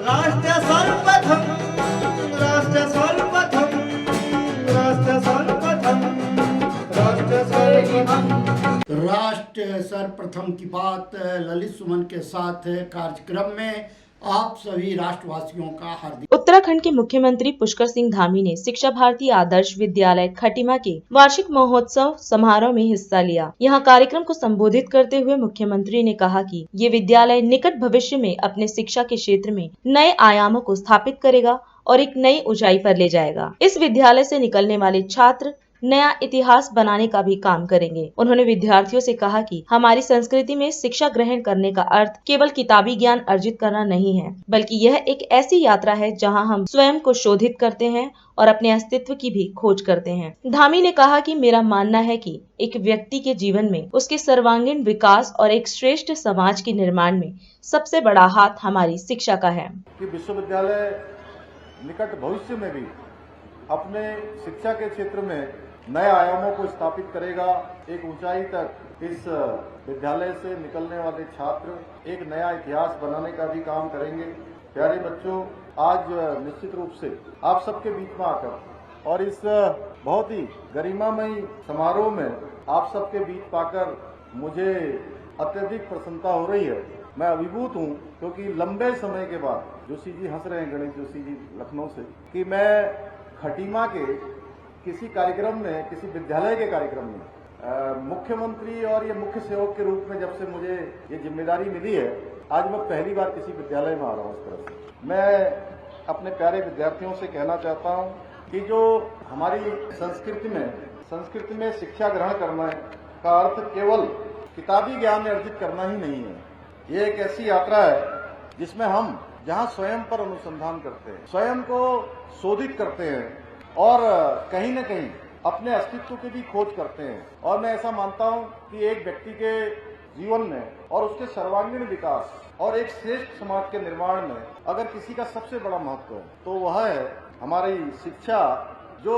राष्ट्र सर्वप्रथम राष्ट्र सर्वप्रथम राष्ट्र सर्वप्रथम राष्ट्र सर्वप्रथम राष्ट्र सर्वप्रथम की बात ललित सुमन के साथ कार्यक्रम में आप सभी राष्ट्रवासियों का हार्दिक। उत्तराखंड के मुख्यमंत्री पुष्कर सिंह धामी ने शिक्षा भारती आदर्श विद्यालय खटीमा के वार्षिक महोत्सव समारोह में हिस्सा लिया। यहाँ कार्यक्रम को संबोधित करते हुए मुख्यमंत्री ने कहा कि ये विद्यालय निकट भविष्य में अपने शिक्षा के क्षेत्र में नए आयामों को स्थापित करेगा और एक नई ऊंचाई पर ले जाएगा। इस विद्यालय से निकलने वाले छात्र नया इतिहास बनाने का भी काम करेंगे। उन्होंने विद्यार्थियों से कहा कि हमारी संस्कृति में शिक्षा ग्रहण करने का अर्थ केवल किताबी ज्ञान अर्जित करना नहीं है, बल्कि यह एक ऐसी यात्रा है जहां हम स्वयं को शोधित करते हैं और अपने अस्तित्व की भी खोज करते हैं। धामी ने कहा कि मेरा मानना है कि एक व्यक्ति के जीवन में उसके सर्वांगीण विकास और एक श्रेष्ठ समाज के निर्माण में सबसे बड़ा हाथ हमारी शिक्षा का है। विश्वविद्यालय निकट भविष्य में भी अपने शिक्षा के क्षेत्र में नए आयामों को स्थापित करेगा। एक ऊंचाई तक इस विद्यालय से निकलने वाले छात्र एक नया इतिहास बनाने का भी काम करेंगे। प्यारे बच्चों, आज निश्चित रूप से आप सबके बीच में आकर और इस बहुत ही गरिमामयी समारोह में आप सबके बीच पाकर मुझे अत्यधिक प्रसन्नता हो रही है। मैं अभिभूत हूँ क्योंकि लंबे समय के बाद जोशी जी हंस रहे हैं, गणेश जोशी जी लखनऊ से, कि मैं खटीमा के किसी कार्यक्रम में, किसी विद्यालय के कार्यक्रम में मुख्यमंत्री और ये मुख्य सेवक के रूप में जब से मुझे ये जिम्मेदारी मिली है, आज मैं पहली बार किसी विद्यालय में आ रहा हूँ। इस तरह से मैं अपने प्यारे विद्यार्थियों से कहना चाहता हूँ कि जो हमारी संस्कृति में शिक्षा ग्रहण करना का अर्थ केवल किताबी ज्ञान अर्जित करना ही नहीं है। ये एक ऐसी यात्रा है जिसमें हम जहाँ स्वयं पर अनुसंधान करते हैं, स्वयं को शोधित करते हैं और कहीं न कहीं अपने अस्तित्व की भी खोज करते हैं। और मैं ऐसा मानता हूं कि एक व्यक्ति के जीवन में और उसके सर्वांगीण विकास और एक श्रेष्ठ समाज के निर्माण में अगर किसी का सबसे बड़ा महत्व है तो वह है हमारी शिक्षा, जो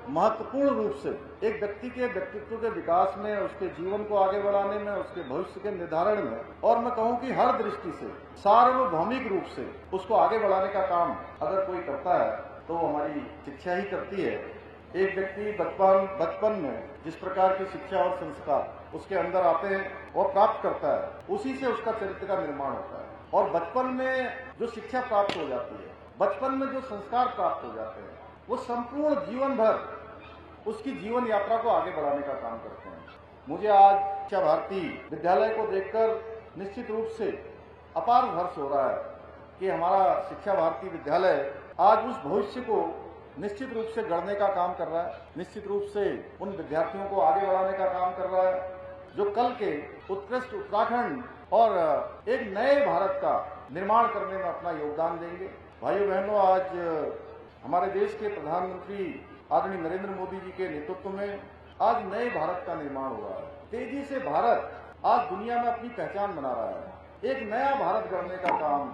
महत्वपूर्ण रूप से एक व्यक्ति के व्यक्तित्व के विकास में, उसके जीवन को आगे बढ़ाने में, उसके भविष्य के निर्धारण में, और मैं कहूं कि हर दृष्टि से सार्वभौमिक रूप से उसको आगे बढ़ाने का काम अगर कोई करता है तो हमारी शिक्षा ही करती है। एक व्यक्ति बचपन में जिस प्रकार की शिक्षा और संस्कार उसके अंदर आते हैं और प्राप्त करता है, उसी से उसका चरित्र का निर्माण होता है। और बचपन में जो शिक्षा प्राप्त हो जाती है, बचपन में जो संस्कार प्राप्त हो जाते हैं, वो संपूर्ण जीवन भर उसकी जीवन यात्रा को आगे बढ़ाने का काम करते हैं। मुझे आज शिक्षा भारती विद्यालय को देखकर निश्चित रूप से अपार हर्ष हो रहा है कि हमारा शिक्षा भारती विद्यालय आज उस भविष्य को निश्चित रूप से गढ़ने का काम कर रहा है, निश्चित रूप से उन विद्यार्थियों को आगे बढ़ाने का काम कर रहा है जो कल के उत्कृष्ट उत्तराखंड और एक नए भारत का निर्माण करने में अपना योगदान देंगे। भाइयों बहनों, आज हमारे देश के प्रधानमंत्री आदरणीय नरेंद्र मोदी जी के नेतृत्व में आज नए भारत का निर्माण हो रहा है। तेजी से भारत आज दुनिया में अपनी पहचान बना रहा है। एक नया भारत गढ़ने का काम,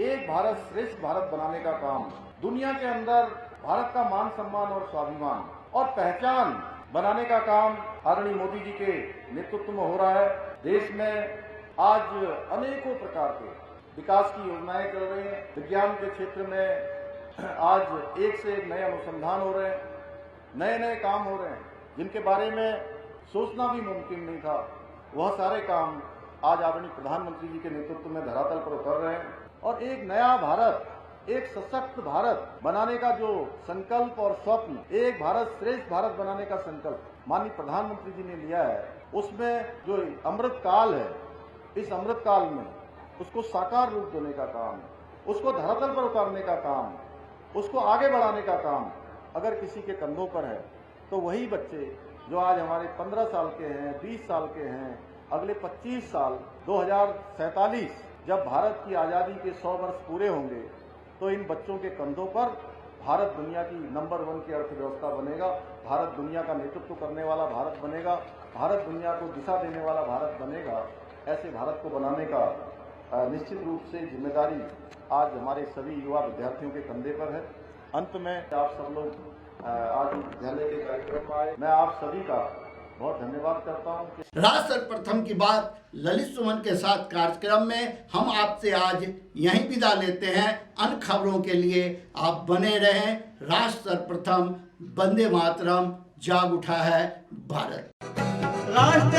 एक भारत श्रेष्ठ भारत बनाने का काम, दुनिया के अंदर भारत का मान सम्मान और स्वाभिमान और पहचान बनाने का काम आदरणीय मोदी जी के नेतृत्व में हो रहा है। देश में आज अनेकों प्रकार के विकास की योजनाएं चल रही हैं। विज्ञान के क्षेत्र में आज एक से एक नए अनुसंधान हो रहे हैं, नए नए काम हो रहे हैं जिनके बारे में सोचना भी मुमकिन नहीं था। वह सारे काम आज आदरणीय प्रधानमंत्री जी के नेतृत्व में धरातल पर उतर रहे हैं और एक नया भारत, एक सशक्त भारत बनाने का जो संकल्प और स्वप्न, एक भारत श्रेष्ठ भारत बनाने का संकल्प माननीय प्रधानमंत्री जी ने लिया है, उसमें जो अमृत काल है, इस अमृत काल में उसको साकार रूप देने का काम, उसको धरातल पर उतारने का काम, उसको आगे बढ़ाने का काम अगर किसी के कंधों पर है तो वही बच्चे जो आज हमारे 15 साल के हैं, 20 साल के हैं, अगले 25 साल 2047 जब भारत की आज़ादी के 100 वर्ष पूरे होंगे तो इन बच्चों के कंधों पर भारत दुनिया की नंबर 1 की अर्थव्यवस्था बनेगा, भारत दुनिया का नेतृत्व करने वाला भारत बनेगा, भारत दुनिया को दिशा देने वाला भारत बनेगा। ऐसे भारत को बनाने का निश्चित रूप से जिम्मेदारी आज हमारे सभी युवा विद्यार्थियों के कंधे पर है। अंत में आप सब लोग आज विद्यालय के कार्यक्रम में आए, मैं आप सभी का बहुत धन्यवाद करता हूँ कि राष्ट्र सर्वप्रथम की बात ललित सुमन के साथ कार्यक्रम में हम आपसे आज यहीं विदा लेते हैं। अन्य खबरों के लिए आप बने रहें। राष्ट्र सर्वप्रथम, वंदे मातरम, जाग उठा है भारत। राष्ट्र